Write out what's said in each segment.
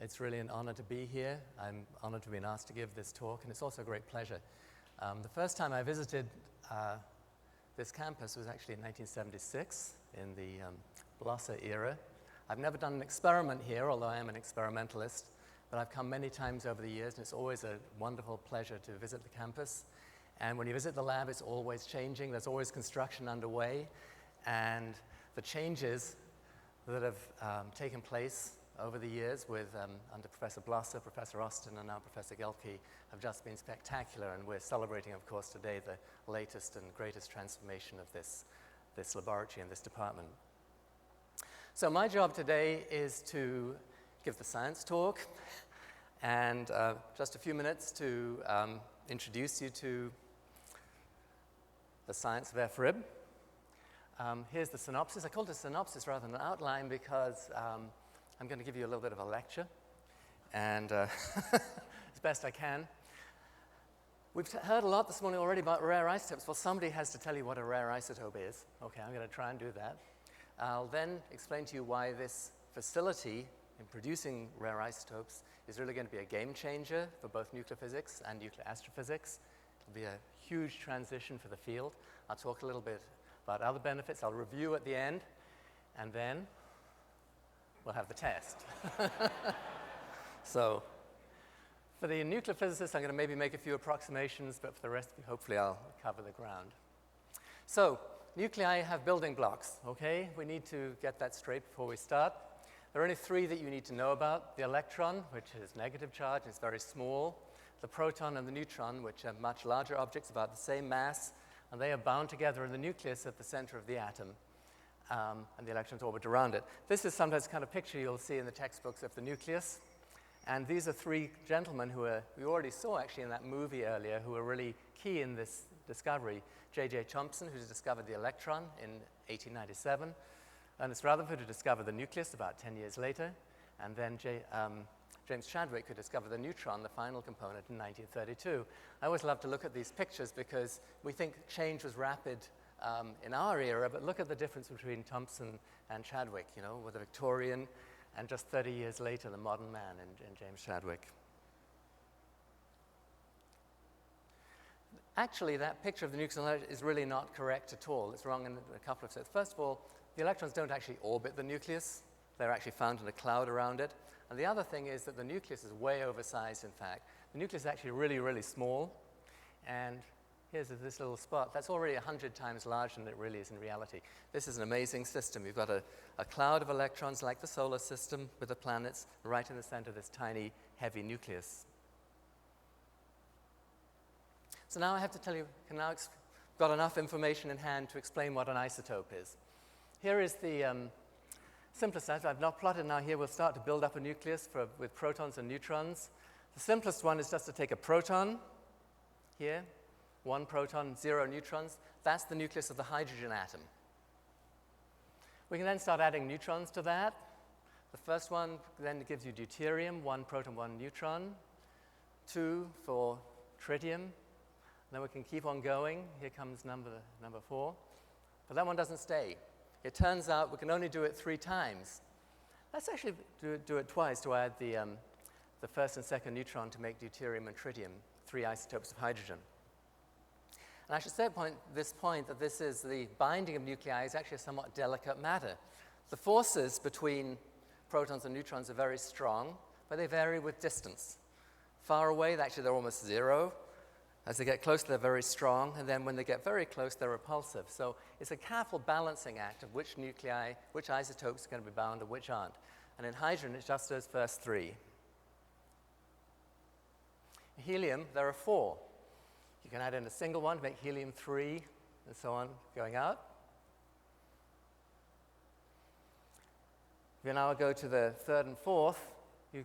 It's really an honor to be here. I'm honored to be asked to give this talk, and it's also a great pleasure. The first time I visited this campus was actually in 1976 in the Blosser era. I've never done an experiment here, although I am an experimentalist, but I've come many times over the years, and it's always a wonderful pleasure to visit the campus. And when you visit the lab, it's always changing. There's always construction underway, and the changes that have taken place over the years with under Professor Blosser, Professor Austin, and now Professor Gelke have just been spectacular, and we're celebrating, of course, today the latest and greatest transformation of this laboratory and this department. So my job today is to give the science talk, and just a few minutes to introduce you to the science of FRIB. Here's the synopsis. I called it a synopsis rather than an outline because I'm going to give you a little bit of a lecture, and as best I can. We've heard a lot this morning already about rare isotopes. Well, somebody has to tell you what a rare isotope is. Okay, I'm going to try and do that. I'll then explain to you why this facility in producing rare isotopes is really going to be a game changer for both nuclear physics and nuclear astrophysics. It'll be a huge transition for the field. I'll talk a little bit about other benefits. I'll review at the end, and then we'll have the test. So for the nuclear physicists, I'm going to maybe make a few approximations, but for the rest of you, hopefully I'll cover the ground. So nuclei have building blocks, okay? We need to get that straight before we start. There are only three that you need to know about: the electron, which is negative charge, and it's very small; the proton and the neutron, which are much larger objects, about the same mass, and they are bound together in the nucleus at the center of the atom. And the electrons orbit around it. This is sometimes the kind of picture you'll see in the textbooks of the nucleus. And these are three gentlemen who we already saw actually in that movie earlier, who were really key in this discovery. J.J. Thomson, who discovered the electron in 1897. Ernest Rutherford, who discovered the nucleus about 10 years later. And then James Chadwick, who discovered the neutron, the final component, in 1932. I always love to look at these pictures because we think change was rapid in our era, but look at the difference between Thomson and Chadwick, you know, with the Victorian, and just 30 years later, the modern man in James Chadwick. Actually, that picture of the nucleus is really not correct at all. It's wrong in a couple of senses. First of all, the electrons don't actually orbit the nucleus. They're actually found in a cloud around it. And the other thing is that the nucleus is way oversized, in fact. The nucleus is actually really, really small, and here's this little spot. That's already 100 times larger than it really is in reality. This is an amazing system. You've got a cloud of electrons like the solar system with the planets right in the center of this tiny, heavy nucleus. So now I have to tell you, got enough information in hand to explain what an isotope is. Here is the simplest isotope. I've not plotted now here. We'll start to build up a nucleus with protons and neutrons. The simplest one is just to take a proton here. 1 proton, 0 neutrons. That's the nucleus of the hydrogen atom. We can then start adding neutrons to that. The first one then gives you deuterium, 1 proton, 1 neutron. 2 for tritium. Then we can keep on going. Here comes number 4. But that one doesn't stay. It turns out we can only do it 3 times. Let's actually do it twice to add the first and second neutron to make deuterium and tritium, 3 isotopes of hydrogen. And I should say at this point that this is the binding of nuclei is actually a somewhat delicate matter. The forces between protons and neutrons are very strong, but they vary with distance. Far away, actually, they're almost 0. As they get close, they're very strong, and then when they get very close, they're repulsive. So it's a careful balancing act of which nuclei, which isotopes are going to be bound and which aren't. And in hydrogen, it's just those first 3. In helium, there are 4. You can add in a single one to make helium-3, and so on, going out. If you now go to the 3rd and 4th, you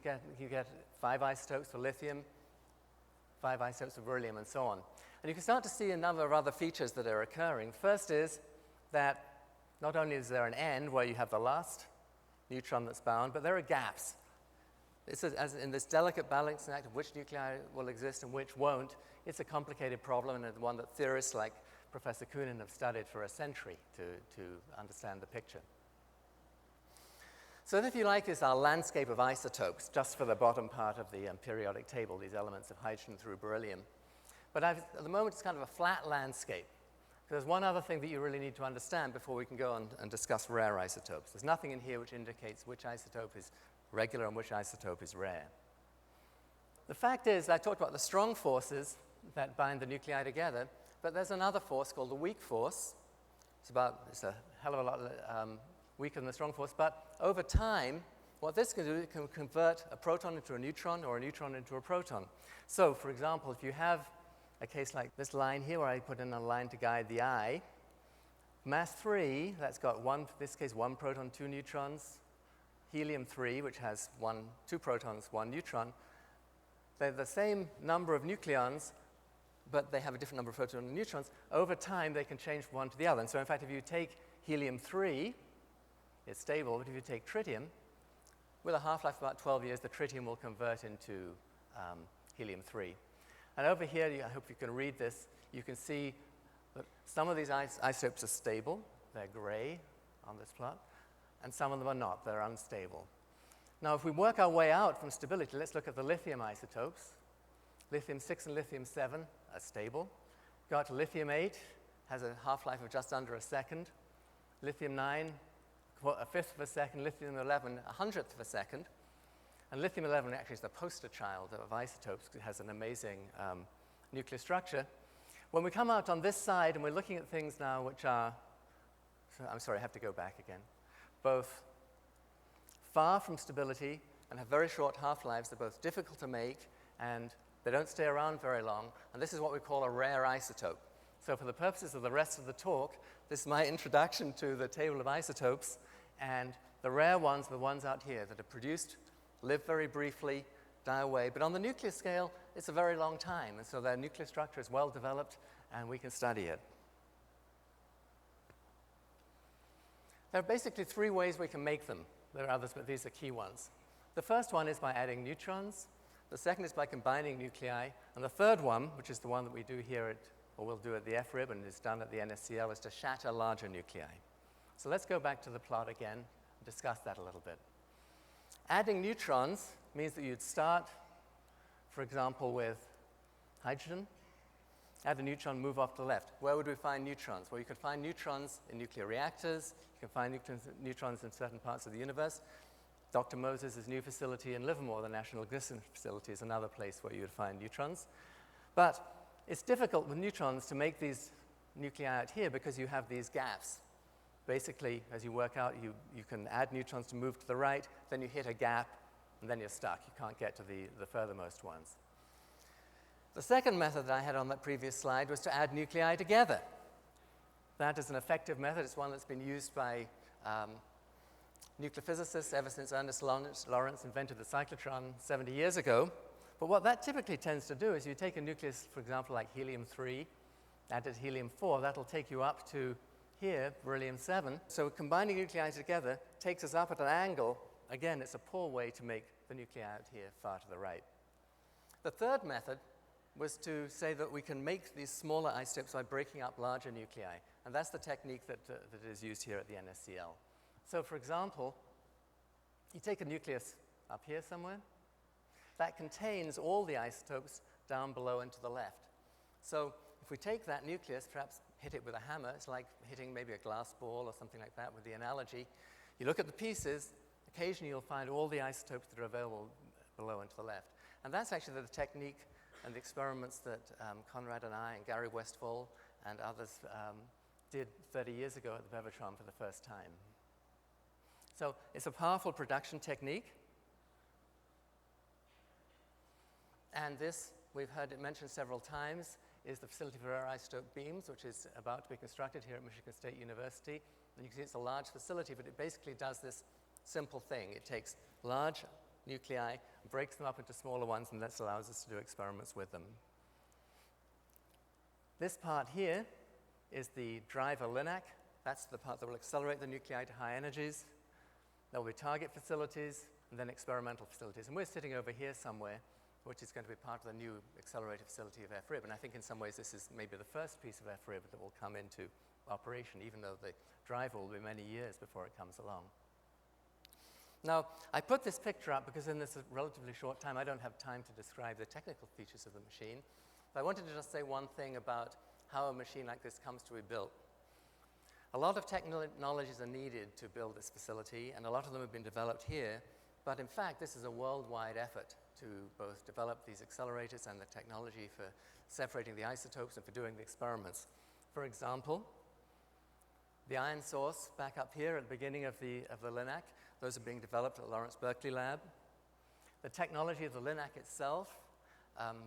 get 5 isotopes for lithium, 5 isotopes of beryllium, and so on. And you can start to see a number of other features that are occurring. First is that not only is there an end where you have the last neutron that's bound, but there are gaps. This is, as in this delicate balancing act of which nuclei will exist and which won't, it's a complicated problem, and one that theorists like Professor Kunin have studied for a century to understand the picture. So that, if you like, is our landscape of isotopes, just for the bottom part of the periodic table, these elements of hydrogen through beryllium. But at the moment, it's kind of a flat landscape. There's one other thing that you really need to understand before we can go on and discuss rare isotopes. There's nothing in here which indicates which isotope is regular and which isotope is rare. The fact is, I talked about the strong forces that bind the nuclei together, but there's another force called the weak force. It's a hell of a lot weaker than the strong force, but over time, what this can do, it can convert a proton into a neutron or a neutron into a proton. So, for example, if you have a case like this line here, where I put in a line to guide the eye, mass 3, that's got in this case, 1 proton, 2 neutrons. Helium-3, which has 2 protons, 1 neutron. They're the same number of nucleons, but they have a different number of protons and neutrons. Over time, they can change from one to the other. And so, in fact, if you take helium-3, it's stable, but if you take tritium, with a half-life of about 12 years, the tritium will convert into helium-3. And over here, I hope you can read this, you can see that some of these isotopes are stable, they're gray on this plot, and some of them are not, they're unstable. Now, if we work our way out from stability, let's look at the lithium isotopes. Lithium-6 and lithium-7 are stable. Go out to lithium-8, has a half-life of just under a second. Lithium-9, a fifth of a second. Lithium-11, a hundredth of a second. And lithium-11 actually is the poster child of isotopes because it has an amazing nuclear structure. When we come out on this side and we're looking at things now which are, I'm sorry, I have to go back again, both far from stability and have very short half-lives, they're both difficult to make and they don't stay around very long, and this is what we call a rare isotope. So for the purposes of the rest of the talk, this is my introduction to the table of isotopes, and the rare ones are the ones out here that are produced, live very briefly, die away. But on the nuclear scale, it's a very long time, and so their nuclear structure is well developed, and we can study it. There are basically 3 ways we can make them. There are others, but these are key ones. The first one is by adding neutrons. The second is by combining nuclei. And the third one, which is the one that we do here or we'll do at the FRIB and is done at the NSCL, is to shatter larger nuclei. So let's go back to the plot again and discuss that a little bit. Adding neutrons means that you'd start, for example, with hydrogen, add a neutron, move off to the left. Where would we find neutrons? Well, you can find neutrons in nuclear reactors. You can find neutrons in certain parts of the universe. Dr. Moses' new facility in Livermore, the National Glisson facility, is another place where you would find neutrons. But it's difficult with neutrons to make these nuclei out here because you have these gaps. Basically, as you work out, you can add neutrons to move to the right, then you hit a gap, and then you're stuck. You can't get to the furthermost ones. The second method that I had on that previous slide was to add nuclei together. That is an effective method. It's one that's been used by nuclear physicists ever since Ernest Lawrence invented the cyclotron 70 years ago. But what that typically tends to do is you take a nucleus, for example, like helium-3, added helium-4, that'll take you up to here, beryllium-7. So combining nuclei together takes us up at an angle. Again, it's a poor way to make the nuclei out here far to the right. The third method was to say that we can make these smaller isotopes by breaking up larger nuclei. And that's the technique that is used here at the NSCL. So, for example, you take a nucleus up here somewhere. That contains all the isotopes down below and to the left. So if we take that nucleus, perhaps hit it with a hammer, it's like hitting maybe a glass ball or something like that with the analogy. You look at the pieces, occasionally you'll find all the isotopes that are available below and to the left. And that's actually the technique and the experiments that Conrad and I and Gary Westphal and others did 30 years ago at the Bevatron for the first time. So it's a powerful production technique. And this, we've heard it mentioned several times, is the facility for rare isotope beams, which is about to be constructed here at Michigan State University. And you can see it's a large facility, but it basically does this simple thing. It takes large nuclei, breaks them up into smaller ones, and that allows us to do experiments with them. This part here is the driver LINAC. That's the part that will accelerate the nuclei to high energies. There will be target facilities and then experimental facilities. And we're sitting over here somewhere, which is going to be part of the new accelerator facility of FRIB. And I think in some ways this is maybe the first piece of FRIB that will come into operation, even though the driver will be many years before it comes along. Now, I put this picture up because in this relatively short time, I don't have time to describe the technical features of the machine. But I wanted to just say one thing about how a machine like this comes to be built. A lot of technologies are needed to build this facility, and a lot of them have been developed here. But in fact, this is a worldwide effort to both develop these accelerators and the technology for separating the isotopes and for doing the experiments. For example, the ion source back up here at the beginning of the LINAC, those are being developed at Lawrence Berkeley Lab. The technology of the LINAC itself,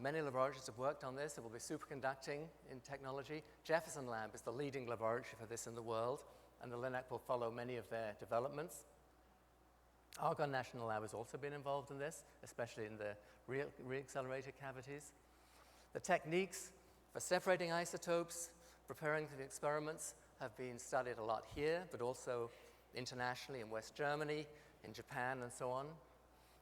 many laboratories have worked on this. It will be superconducting in technology. Jefferson Lab is the leading laboratory for this in the world, and the LINAC will follow many of their developments. Argonne National Lab has also been involved in this, especially in the reaccelerator cavities. The techniques for separating isotopes, preparing for the experiments, have been studied a lot here, but also internationally in West Germany, in Japan, and so on.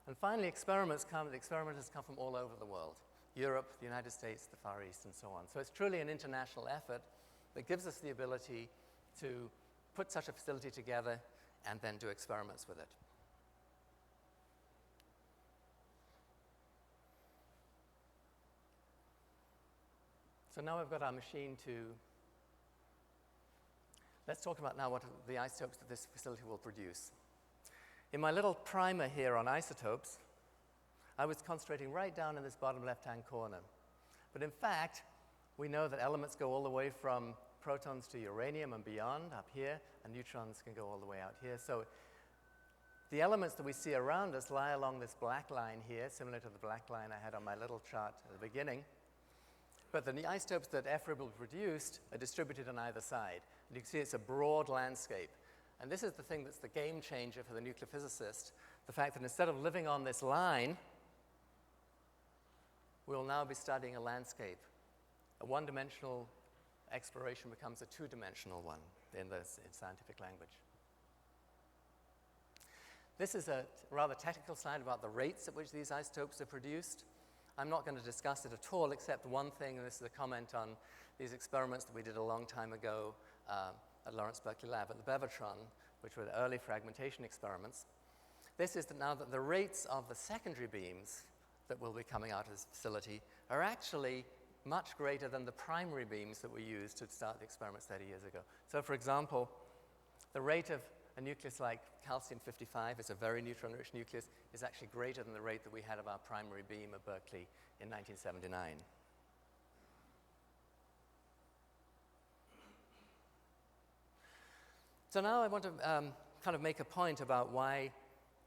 And finally, the experimenters come from all over the world: Europe, the United States, the Far East, and so on. So it's truly an international effort that gives us the ability to put such a facility together and then do experiments with it. So now we've got our machine to... Let's talk about now what the isotopes that this facility will produce. In my little primer here on isotopes, I was concentrating right down in this bottom left-hand corner. But in fact, we know that elements go all the way from protons to uranium and beyond up here, and neutrons can go all the way out here. So the elements that we see around us lie along this black line here, similar to the black line I had on my little chart at the beginning. But the isotopes that FRIB will produce are distributed on either side. And you can see it's a broad landscape. And this is the thing that's the game changer for the nuclear physicist, the fact that instead of living on this line, we'll now be studying a landscape. A one-dimensional exploration becomes a two-dimensional one in scientific language. This is a rather technical slide about the rates at which these isotopes are produced. I'm not going to discuss it at all, except one thing, and this is a comment on these experiments that we did a long time ago at Lawrence Berkeley Lab at the Bevatron, which were the early fragmentation experiments. This is that now that the rates of the secondary beams that will be coming out of this facility are actually much greater than the primary beams that we used to start the experiments 30 years ago. So, for example, the rate of a nucleus like calcium-55, it's a very neutron-rich nucleus, is actually greater than the rate that we had of our primary beam at Berkeley in 1979. So now I want to kind of make a point about why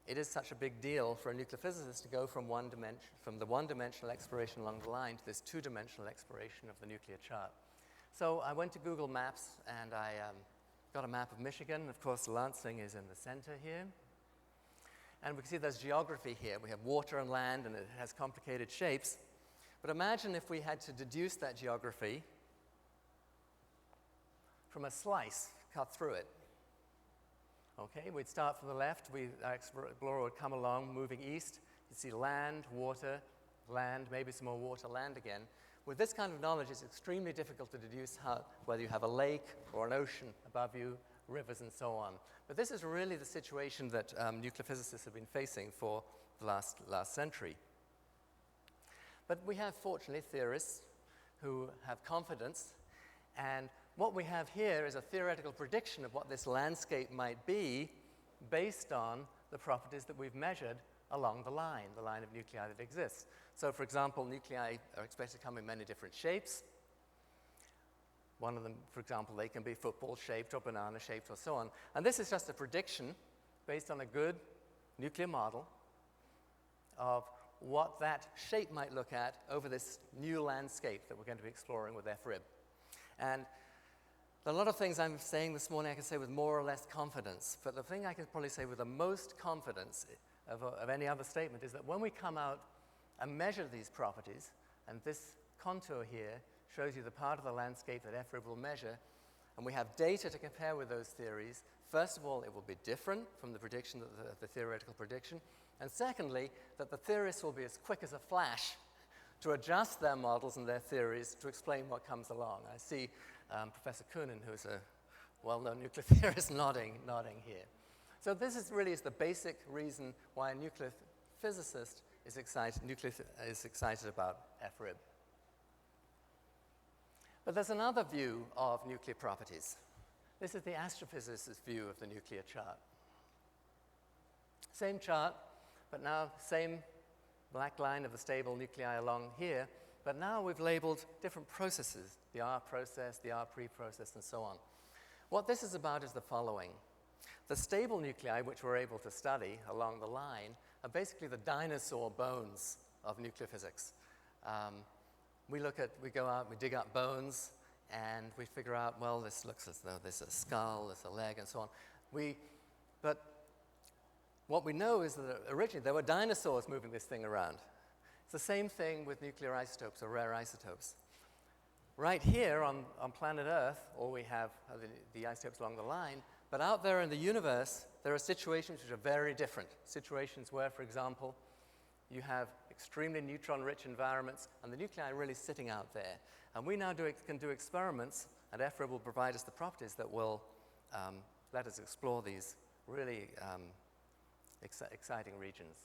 it is such a big deal for a nuclear physicist to go from the one-dimensional exploration along the line to this two-dimensional exploration of the nuclear chart. So I went to Google Maps, and I got a map of Michigan. Of course, Lansing is in the center here. And we can see there's geography here. We have water and land, and it has complicated shapes. But imagine if we had to deduce that geography from a slice cut through it. Okay, we'd start from the left. Our explorer would come along, moving east. You'd see land, water, land, maybe some more water, land again. With this kind of knowledge, it's extremely difficult to deduce whether you have a lake or an ocean above you, rivers, and so on. But this is really the situation that nuclear physicists have been facing for the last century. But we have, fortunately, theorists who have confidence, and what we have here is a theoretical prediction of what this landscape might be based on the properties that we've measured along the line of nuclei that exists. So, for example, nuclei are expected to come in many different shapes. One of them, for example, they can be football-shaped or banana-shaped or so on. And this is just a prediction based on a good nuclear model of what that shape might look at over this new landscape that we're going to be exploring with FRIB. And a lot of things I'm saying this morning I can say with more or less confidence, but the thing I can probably say with the most confidence of any other statement is that when we come out and measure these properties, and this contour here shows you the part of the landscape that FRIB will measure, and we have data to compare with those theories, first of all, it will be different from the prediction, the theoretical prediction, and secondly, that the theorists will be as quick as a flash to adjust their models and their theories to explain what comes along. I see Professor Koonin, who's a well-known nuclear theorist, nodding here. So this is really the basic reason why a nuclear physicist is excited about FRIB. But there's another view of nuclear properties. This is the astrophysicist's view of the nuclear chart. Same chart, but now same black line of the stable nuclei along here, but now we've labeled different processes, the R process, the R pre-process, and so on. What this is about is the following. The stable nuclei, which we're able to study along the line, are basically the dinosaur bones of nuclear physics. We go out, we dig up bones, and we figure out, well, this looks as though there's a skull, there's a leg, and so on. But what we know is that originally there were dinosaurs moving this thing around. It's the same thing with nuclear isotopes or rare isotopes. Right here on planet Earth, all we have are the isotopes along the line, but out there in the universe, there are situations which are very different. Situations where, for example, you have extremely neutron-rich environments, and the nuclei are really sitting out there. And we now can do experiments, and FRIB will provide us the properties that will let us explore these really exciting regions.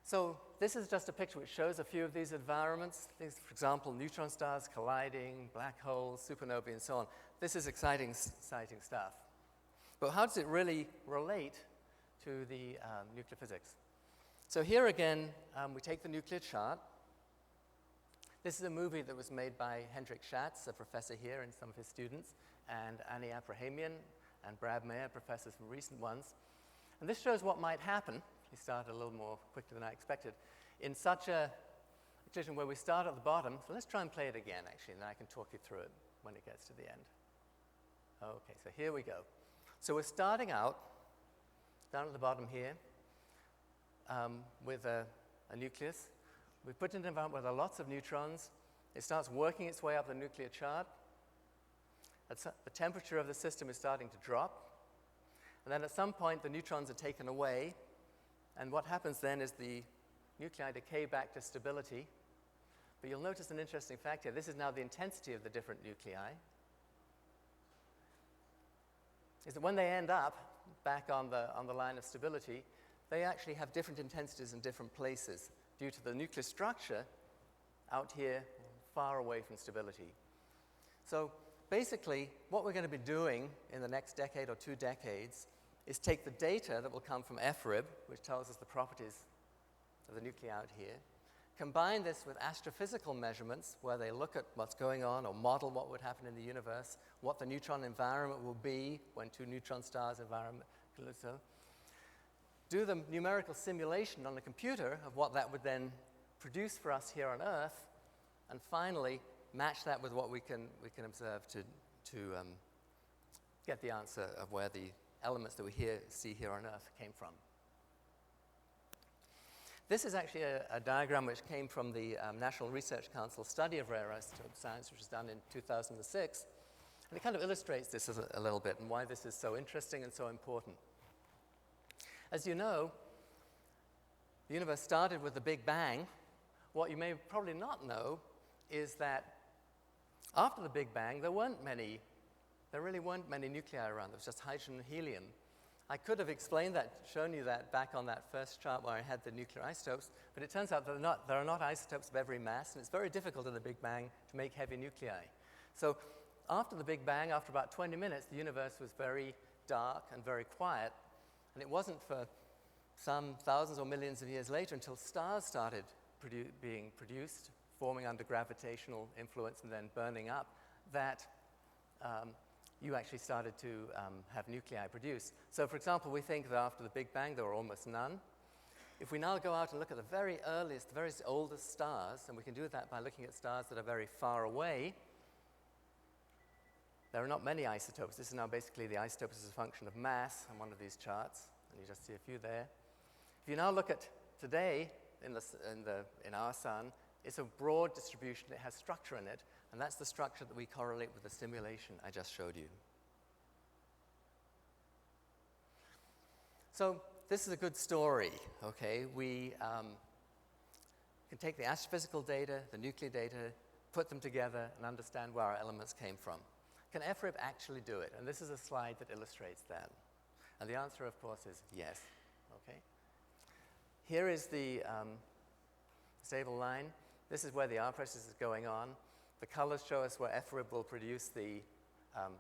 So this is just a picture which shows a few of these environments. These, for example, neutron stars colliding, black holes, supernovae, and so on. This is exciting stuff. But how does it really relate to the nuclear physics? So here again, we take the nuclear chart. This is a movie that was made by Hendrik Schatz, a professor here, and some of his students, and Annie Abrahamian and Brad Mayer, professors from recent ones. And this shows what might happen. We started a little more quickly than I expected. In such a collision where we start at the bottom, so let's try and play it again, actually, and then I can talk you through it when it gets to the end. Okay, so here we go. So we're starting out down at the bottom here with a nucleus. We put it in an environment where there are lots of neutrons. It starts working its way up the nuclear chart. The temperature of the system is starting to drop. And then at some point, the neutrons are taken away. And what happens then is the nuclei decay back to stability. But you'll notice an interesting fact here. This is now the intensity of the different nuclei. Is that when they end up back on the line of stability, they actually have different intensities in different places due to the nuclear structure out here far away from stability. So basically, what we're going to be doing in the next decade or 2 decades is take the data that will come from FRIB, which tells us the properties of the nuclei out here, combine this with astrophysical measurements where they look at what's going on or model what would happen in the universe, what the neutron environment will be when 2 neutron stars environment, do the numerical simulation on the computer of what that would then produce for us here on Earth, and finally match that with what we can observe to get the answer of where the elements that we see here on Earth came from. This is actually a diagram which came from the National Research Council study of rare isotope science, which was done in 2006. And it kind of illustrates this a little bit and why this is so interesting and so important. As you know, the universe started with the Big Bang. What you may probably not know is that after the Big Bang, there really weren't many nuclei around. There was just hydrogen and helium. I could have explained that, shown you that back on that first chart where I had the nuclear isotopes, but it turns out there are not isotopes of every mass, and it's very difficult in the Big Bang to make heavy nuclei. So after the Big Bang, after about 20 minutes, the universe was very dark and very quiet, and it wasn't for some thousands or millions of years later until stars started being produced, forming under gravitational influence and then burning up, that you actually started to have nuclei produced. So, for example, we think that after the Big Bang there were almost none. If we now go out and look at the very earliest, the very oldest stars, and we can do that by looking at stars that are very far away, there are not many isotopes. This is now basically the isotopes as a function of mass on one of these charts, and you just see a few there. If you now look at today in our sun, it's a broad distribution. It has structure in it, and that's the structure that we correlate with the simulation I just showed you. So this is a good story, okay? We can take the astrophysical data, the nuclear data, put them together, and understand where our elements came from. Can FRIB actually do it? And this is a slide that illustrates that. And the answer, of course, is yes. Okay. Here is the stable line. This is where the R process is going on. The colors show us where FRIB will produce the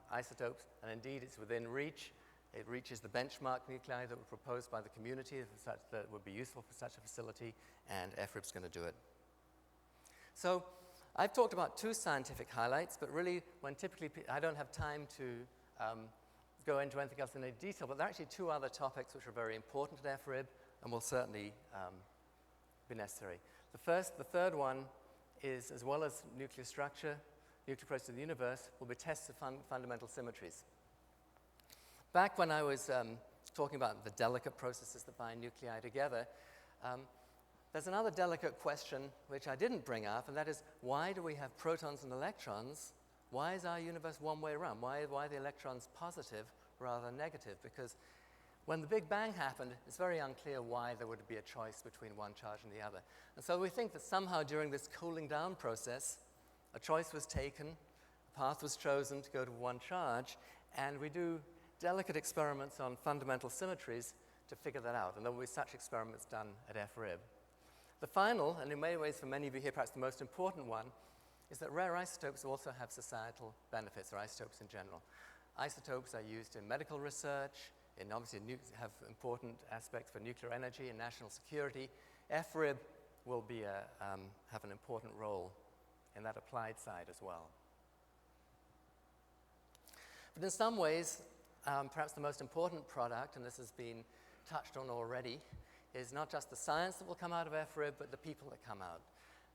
isotopes, and indeed it's within reach. It reaches the benchmark nuclei that were proposed by the community that would be useful for such a facility, and FRIB's going to do it. So I've talked about two scientific highlights, but really when typically I don't have time to go into anything else in any detail, but there are actually two other topics which are very important at FRIB and will certainly be necessary. The third one is, as well as nuclear structure, nuclear process of the universe, will be tests of fundamental symmetries. Back when I was talking about the delicate processes that bind nuclei together, there's another delicate question which I didn't bring up, and that is, why do we have protons and electrons? Why is our universe one way around? Why are the electrons positive rather than negative? Because when the Big Bang happened, it's very unclear why there would be a choice between one charge and the other. And so we think that somehow during this cooling down process, a choice was taken, a path was chosen to go to one charge, and we do delicate experiments on fundamental symmetries to figure that out. And there will be such experiments done at FRIB. The final, and in many ways for many of you here perhaps the most important one, is that rare isotopes also have societal benefits, or isotopes in general. Isotopes are used in medical research, and obviously have important aspects for nuclear energy and national security. FRIB will be have an important role in that applied side as well. But in some ways, perhaps the most important product, and this has been touched on already, is not just the science that will come out of FRIB, but the people that come out.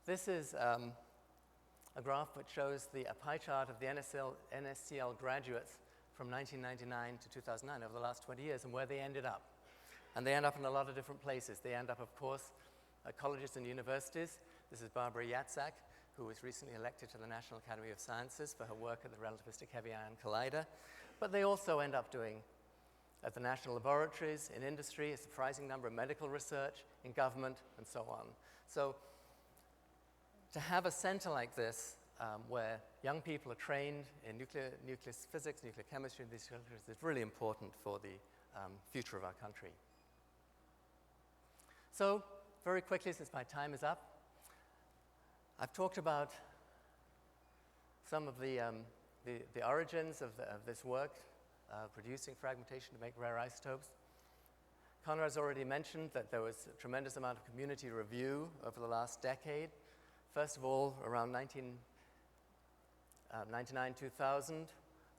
This is a graph which shows a pie chart of the NSCL graduates from 1999 to 2009, over the last 20 years, and where they ended up. And they end up in a lot of different places. They end up, of course, at colleges and universities. This is Barbara Yatzak, who was recently elected to the National Academy of Sciences for her work at the Relativistic Heavy Ion Collider. But they also end up doing at the national laboratories, in industry, a surprising number of medical research, in government, and so on. So to have a center like this, where young people are trained in nuclear physics, nuclear chemistry, and these filters, is really important for the future of our country. So very quickly, since my time is up, I've talked about some of the origins of this work, producing fragmentation to make rare isotopes. Conrad's already mentioned that there was a tremendous amount of community review over the last decade. First of all, around 1999-2000,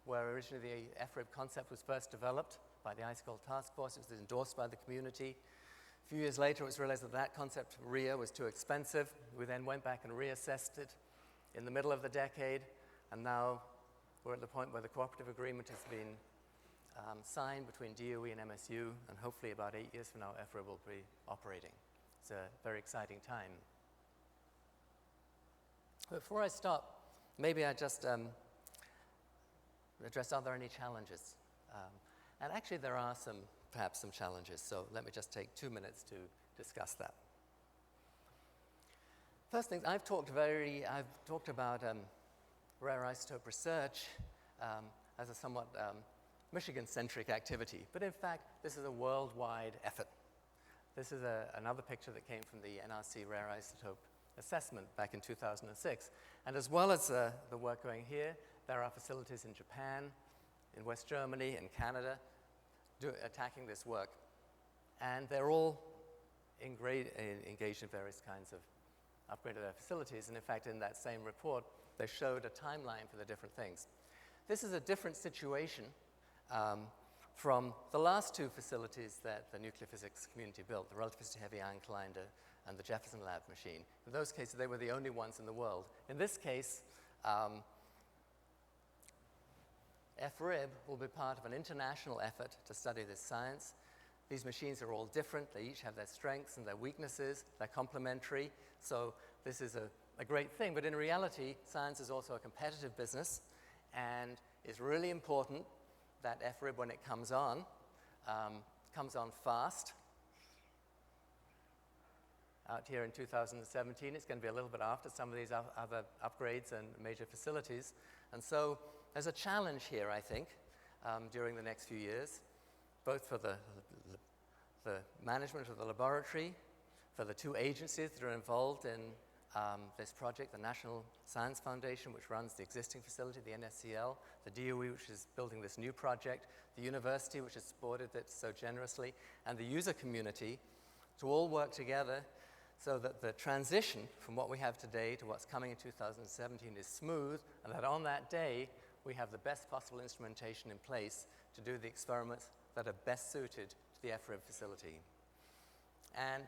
where originally the FRIB concept was first developed by the Ice Cold Task Force. It was endorsed by the community. A few years later, it was realized that that concept, RIA, was too expensive. We then went back and reassessed it in the middle of the decade, and now we're at the point where the cooperative agreement has been signed between DOE and MSU, and hopefully about 8 years from now, FRIB will be operating. It's a very exciting time. Before I stop, maybe I just address, are there any challenges? And actually there are perhaps some challenges, so let me just take 2 minutes to discuss that. First thing, I've talked about rare isotope research as a somewhat Michigan-centric activity, but in fact, this is a worldwide effort. This is another picture that came from the NRC Rare Isotope Assessment back in 2006. And as well as the work going here, there are facilities in Japan, in West Germany, in Canada, attacking this work. And they're all engaged in various kinds of upgrade of their facilities. And in fact, in that same report, they showed a timeline for the different things. This is a different situation from the last two facilities that the nuclear physics community built, the Relativistic Heavy Ion Collider and the Jefferson Lab machine. In those cases, they were the only ones in the world. In this case, FRIB will be part of an international effort to study this science. These machines are all different. They each have their strengths and their weaknesses. They're complementary. So this is a great thing. But in reality, science is also a competitive business. And it's really important that FRIB, when it comes on fast. Out here in 2017, it's going to be a little bit after some of these other upgrades and major facilities. And so there's a challenge here, I think, during the next few years. both for the management of the laboratory, for the two agencies that are involved in this project, the National Science Foundation, which runs the existing facility, the NSCL, the DOE, which is building this new project, the university, which has supported it so generously, and the user community, to all work together so that the transition from what we have today to what's coming in 2017 is smooth, and that on that day, we have the best possible instrumentation in place to do the experiments that are best suited to the FRIB facility. And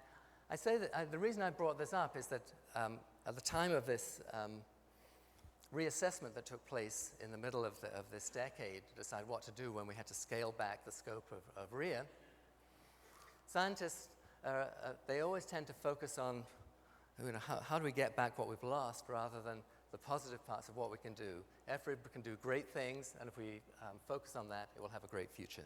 I say that the reason I brought this up is that at the time of this reassessment that took place in the middle of this decade to decide what to do when we had to scale back the scope of RIA, scientists, they always tend to focus on how do we get back what we've lost rather than the positive parts of what we can do. FRIB can do great things, and if we focus on that, it will have a great future.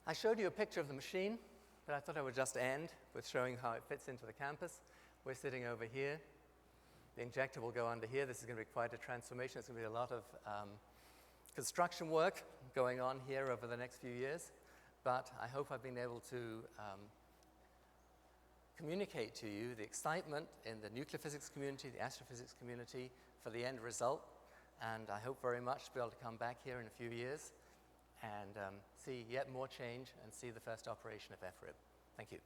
I showed you a picture of the machine, but I thought I would just end with showing how it fits into the campus. We're sitting over here. The injector will go under here. This is going to be quite a transformation. There's going to be a lot of construction work going on here over the next few years. But I hope I've been able to communicate to you the excitement in the nuclear physics community, the astrophysics community, for the end result. And I hope very much to be able to come back here in a few years and see yet more change and see the first operation of FRIB. Thank you.